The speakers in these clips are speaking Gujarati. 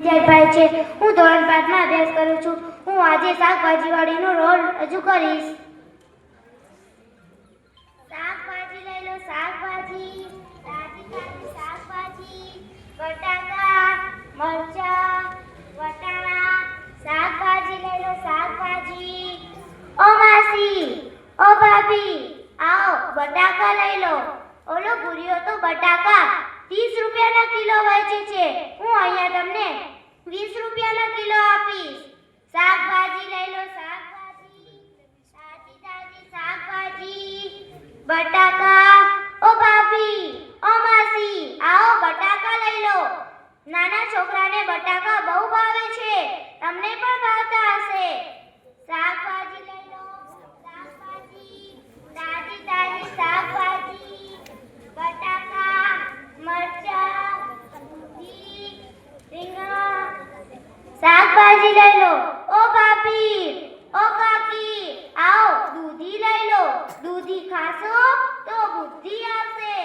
ભાઈ છે. હું ધોરણ 5 માં અભ્યાસ કરું છું. હું આજે શાકભાજીવાળીનો રોલ રજૂ કરીશ. શાકભાજી લઈ લો, શાકભાજી, તાજી તાજી શાકભાજી, બટાકા, મરચાં, વટાણા. શાકભાજી લઈ લો, શાકભાજી. ઓ માસી, ઓ ભાભી, આવો બટાકા લઈ લો. ઓલો ભૂરીઓ તો બટાકા 30 રૂપિયાના કિલો વેચે છે. હું અહીંયા તમને 20 રૂપિયાના કિલો આપીશ. શાકભાજી લઈ લો, શાકભાજી, તાજી તાજી શાકભાજી, બટાકા. ઓ ભાભી, ઓ માસી, આવો બટાકા લઈ લો. નાના છોકરાને બટાકા બહુ ભાવે છે, તમને પણ ભાવતા હશે. શાકભાજી લઈ લો, શાકભાજી, તાજી તાજી શાકભાજી, બટાકા, મરચાં, દૂધી, રીંગણ. શાકભાજી લઈ લો. ઓ ભાભી, ઓ કાકી, આવો દૂધી લઈ લો. દૂધી ખાશો તો બુદ્ધિ આવશે.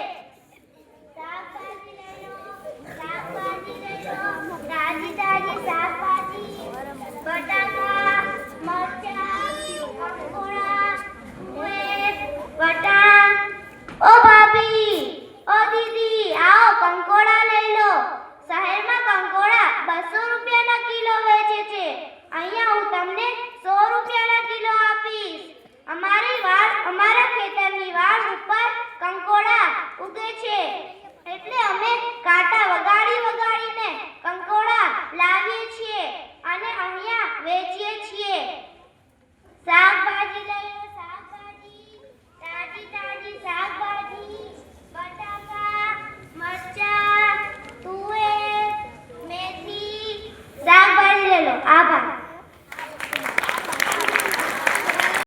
શાકભાજી લઈ લો, શાકભાજી લઈ લો, તાજી તાજી શાકભાજી, બટાકા, મરચાં, કંકોડા, તુવેર, વટાણ. ઓ ભાભી, ઓ દીદી, આવો કંકોડા લઈ લો. શહેરમાં કંકોડા 200 રૂપિયાના કિલો વેચે છે, અહીંયા હું તમને 100 રૂપિયાના કિલો આપીશ. અમારા ખેતરની વાડ ઉપર કંકોડા ઉગે છે, એટલે અમે કાંટા વગાડીને કંકોડા લાવીએ છીએ અને અહીંયા વેચીએ છીએ. શાકભાજી લઈ લો, શાકભાજી, તાજી તાજી શાકભાજી, બટાકા, મરચાં, તુવેર, મેથી. શાકભાજી લઈ લો. આભાર.